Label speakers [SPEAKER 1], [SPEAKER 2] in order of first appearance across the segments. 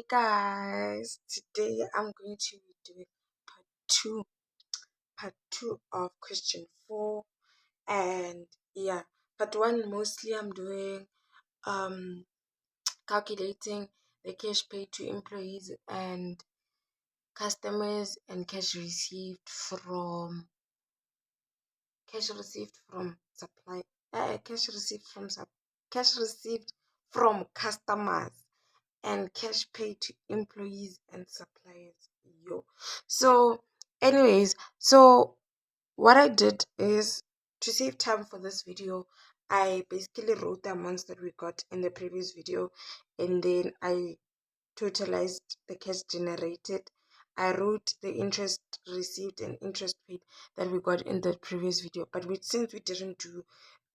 [SPEAKER 1] guys, today I'm going to be doing part two, part two of question 4, and yeah, part one mostly I'm doing um calculating the cash paid to employees and customers and supply cash received from cash received from customers and cash paid to employees and suppliers. Yo. So, anyways, so what I did is to save time for this video, I basically wrote the amounts that we got in the previous video, and then I totalized the cash generated. I wrote the interest received and interest paid that we got in the previous video, but since we didn't do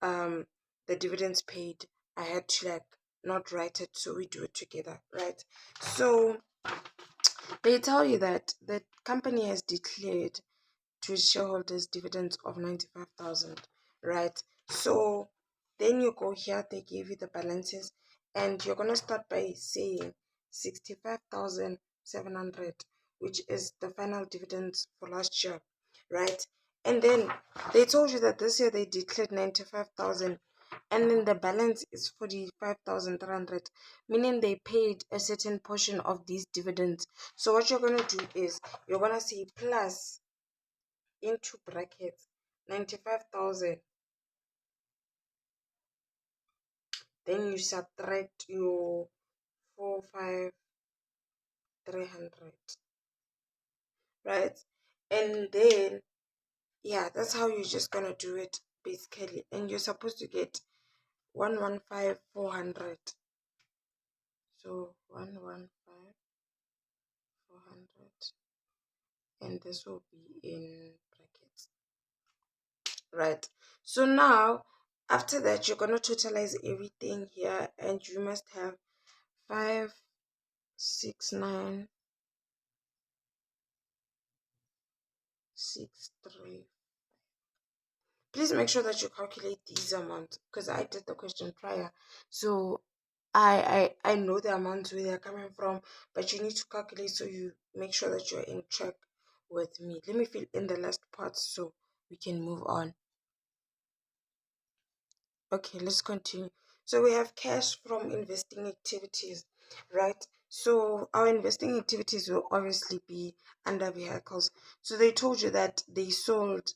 [SPEAKER 1] um the dividends paid, I had to like not write it, so we do it together, right? So they tell you that the company has declared to its shareholders dividends of 95,000, right? So then you go here, they give you the balances, and you're gonna start by saying 65,700, which is the final dividends for last year, right? And then they told you that this year they declared 95,000, and then the balance is 45,300, meaning they paid a certain portion of these dividends. So what you're gonna do is you're gonna say plus into brackets 95,000, then you subtract your 45,300, right? And then yeah, that's how you're just gonna do it basically, and you're supposed to get 115,400. So 115,400, and this will be in brackets, right? So now after that you're gonna totalize everything here, and you must have 569,635. Please make sure that you calculate these amounts, because I did the question prior, so I know the amounts where they're coming from, but you need to calculate so you make sure that you're in track with me. Let me fill in the last part so we can move on. Okay, let's continue. So we have cash from investing activities, right? So our investing activities will obviously be under vehicles. So they told you that they sold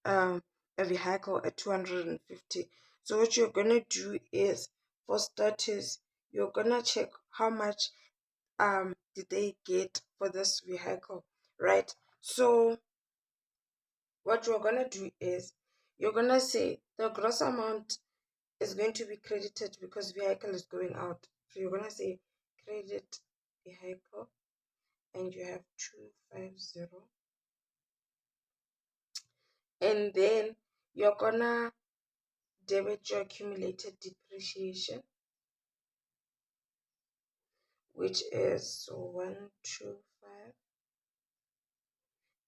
[SPEAKER 1] um a vehicle at 250. So what you're gonna do is, for starters, you're gonna check how much did they get for this vehicle, right? So what you're gonna do is you're gonna say the gross amount is going to be credited because vehicle is going out. So you're gonna say credit vehicle, and you have 250, and then you're gonna debit your accumulated depreciation, which is 125,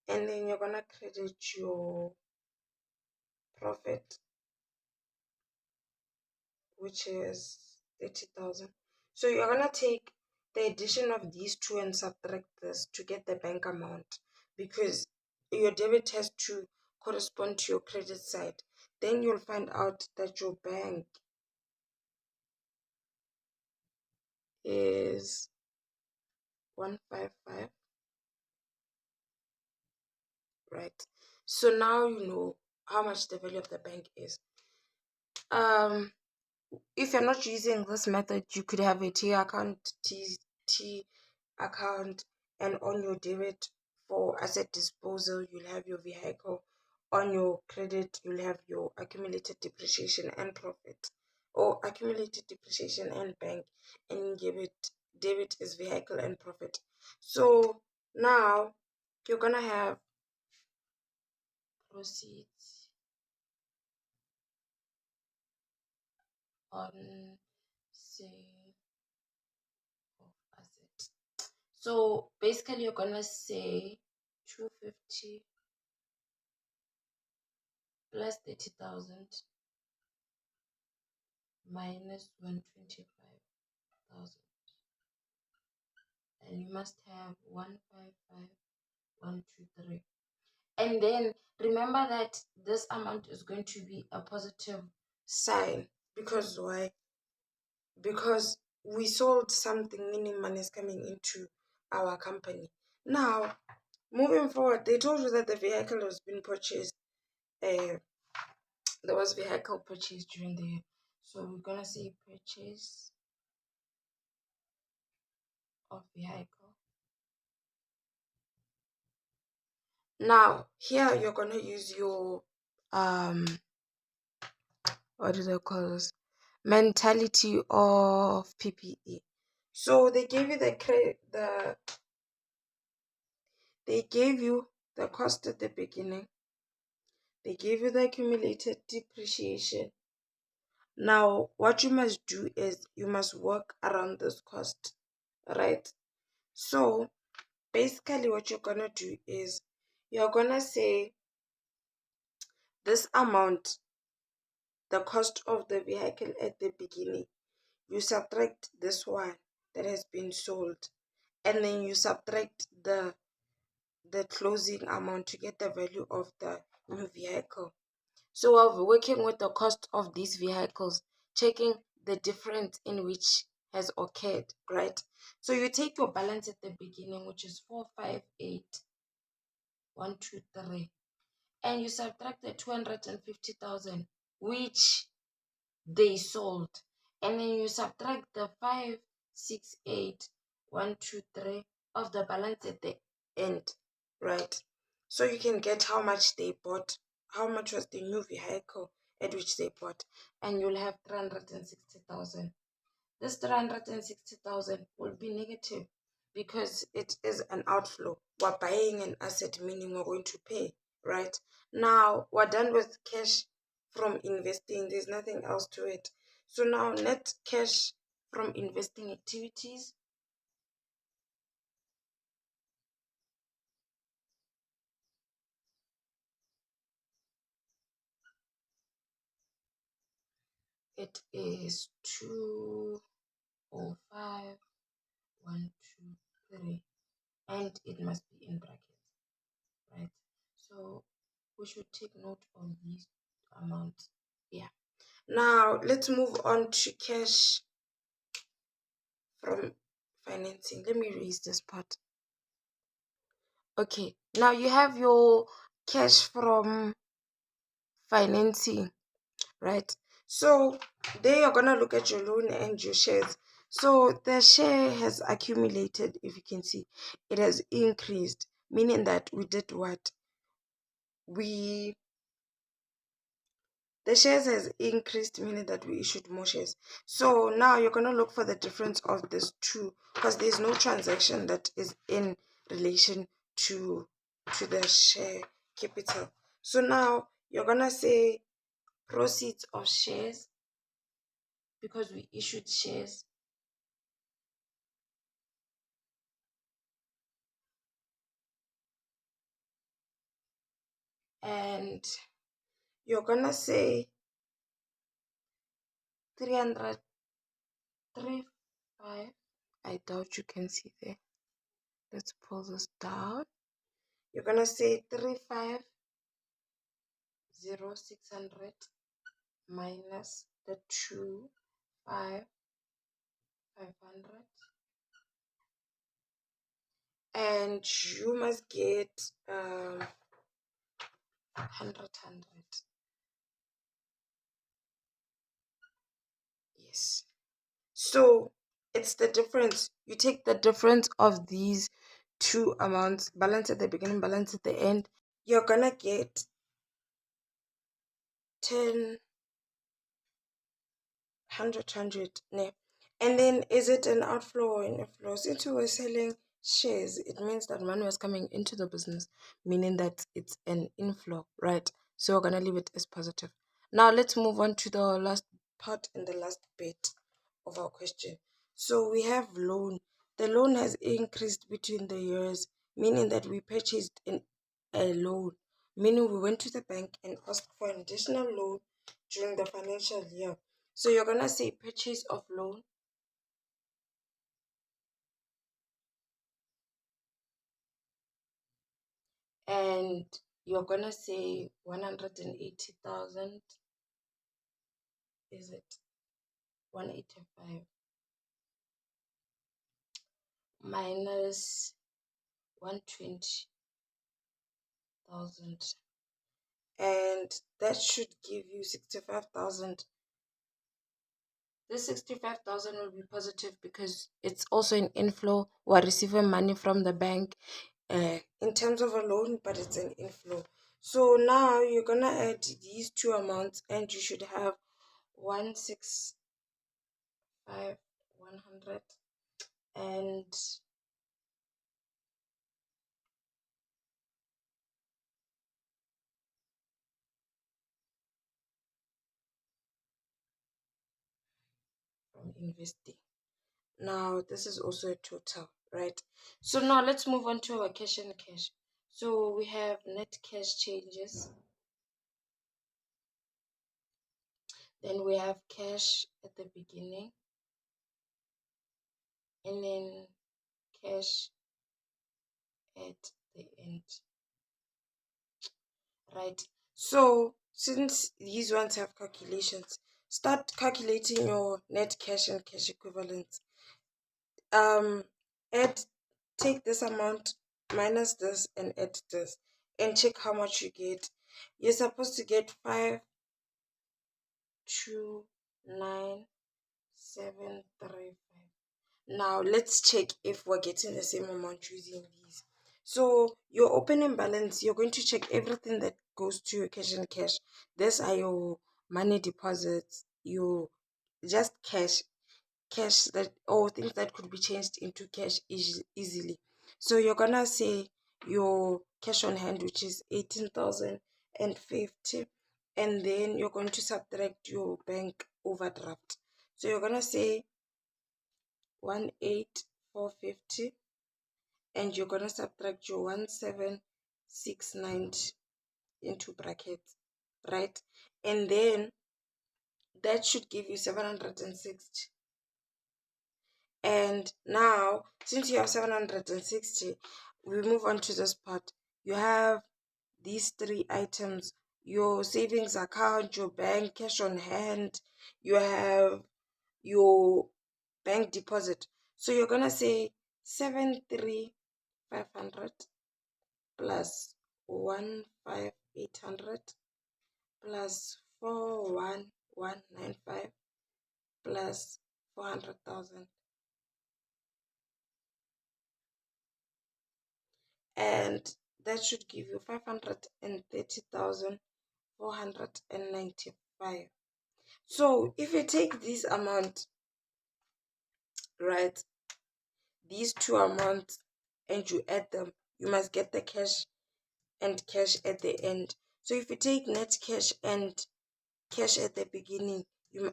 [SPEAKER 1] and then you're gonna credit your profit, which is 30,000. So you're gonna take the addition of these two and subtract this to get the bank amount, because your debit has to correspond to your credit side. Then you'll find out that your bank is 155, right? So now you know how much the value of the bank is. If you're not using this method, you could have a T account, and on your debit for asset disposal, you'll have your vehicle. On your credit, you'll have your accumulated depreciation and profit, or accumulated depreciation and bank, and debit is vehicle and profit. So now you're gonna have proceeds on sale of asset. So basically, you're gonna say 250 plus 30,000 minus 125,000, and you must have 155,123. And then remember that this amount is going to be a positive sign. Because why? Because we sold something, meaning money is coming into our company. Now, moving forward, they told you that the vehicle has been purchased. Uh, there was vehicle purchase during the year. So we're gonna say purchase of vehicle. Now here you're gonna use your what do they call this? Mentality of PPE. So they gave you they gave you the cost at the beginning. They gave you the accumulated depreciation. Now what you must do is you must work around this cost, right? So basically what you're gonna do is you're gonna say this amount, the cost of the vehicle at the beginning, you subtract this one that has been sold, and then you subtract the closing amount to get the value of the new vehicle. So while we're working with the cost of these vehicles, checking the difference in which has occurred, right? So you take your balance at the beginning, which is 458,123, and you subtract the 250,000 which they sold, and then you subtract the 568,123 of the balance at the end, right? So you can get how much they bought, how much was the new vehicle at which they bought, and you'll have 360,000. This 360,000 will be negative because it is an outflow. We're buying an asset, meaning we're going to pay, right? Now we're done with cash from investing. There's nothing else to it. So now net cash from investing activities, it is 205,123, and it must be in brackets, right? So we should take note of these amounts. Yeah. Now let's move on to cash from financing. Let me erase this part. Okay, now you have your cash from financing, right? So there you're gonna look at your loan and your shares. So the share has accumulated, if you can see, it has increased, meaning that we did what? We The shares has increased, meaning that we issued more shares. So now you're going to look for the difference of these two, because there's no transaction that is in relation to the share capital. So now you're going to say proceeds of shares, because we issued shares, and you're going to say 335. I doubt you can see there. Let's pull this down. You're going to say 350,600 minus the 25,500, and you must get 100. Yes. So it's the difference. You take the difference of these two amounts, balance at the beginning, balance at the end. You're gonna get 10, 100. And then is it an outflow or an inflow? Since we were selling shares, it means that money was coming into the business, meaning that it's an inflow, right? So we're gonna leave it as positive. Now let's move on to the last part and the last bit of our question. So we have loan. The loan has increased between the years, meaning that we purchased a loan, meaning we went to the bank and asked for an additional loan during the financial year. So you're gonna say purchase of loan and you're gonna say 180,000, is it 185 minus 120,000, and that should give you 65,000. This 65,000 will be positive because it's also an inflow. We're receiving money from the bank in terms of a loan, but it's an inflow. So now you're gonna add these two amounts, and you should have 165,100, and from investing. Now this is also a total, right? So now let's move on to our cash and cash. So we have net cash changes, then we have cash at the beginning, and then cash at the end, right? So since these ones have calculations, start calculating your net cash and cash equivalents. Add, take this amount minus this and add this, and check how much you get. You're supposed to get 529,735. Now let's check if we're getting the same amount using these. So your opening balance, you're going to check everything that goes to your cash and cash. These are your money deposits, your just cash that, or things that could be changed into cash easily. So you're gonna say your cash on hand, which is 18,050, and then you're going to subtract your bank overdraft. So you're gonna say 18450, and you're gonna subtract your 17690 into brackets, right? And then that should give you 760. And now, since you have 760, we move on to this part. You have these three items: your savings account, your bank, cash on hand, you have your bank deposit. So you're gonna say 73,500 plus 15,800 plus 41,195 plus 400,000, and that should give you 530,495. So if you take this amount, right, these two amounts, and you add them, you must get the cash and cash at the end. So if you take net cash and cash at the beginning,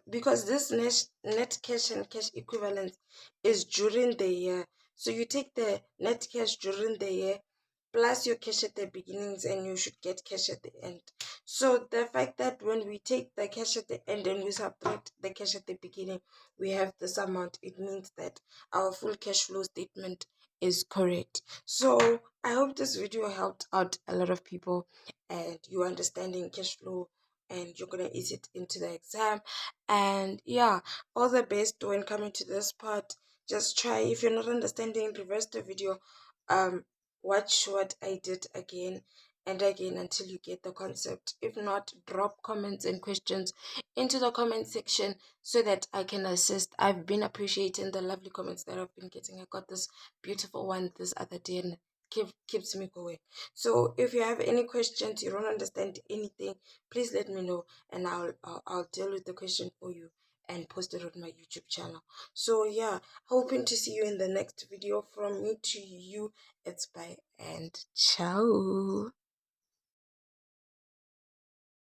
[SPEAKER 1] because this net cash and cash equivalent is during the year, so you take the net cash during the year plus your cash at the beginnings, and you should get cash at the end. So the fact that when we take the cash at the end and we subtract the cash at the beginning, we have this amount, it means that our full cash flow statement is correct. So I hope this video helped out a lot of people, and you understanding cash flow, and you're gonna ease it into the exam. And yeah, all the best when coming to this part. Just try, if you're not understanding, reverse the video, watch what I did again and again until you get the concept. If not, drop comments and questions into the comment section so that I can assist. I've been appreciating the lovely comments that I've been getting. I got this beautiful one this other day, and keeps me going. So if you have any questions, you don't understand anything, please let me know, and I'll deal with the question for you and post it on my YouTube channel. So yeah, hoping to see you in the next video. From me to you, it's bye and ciao.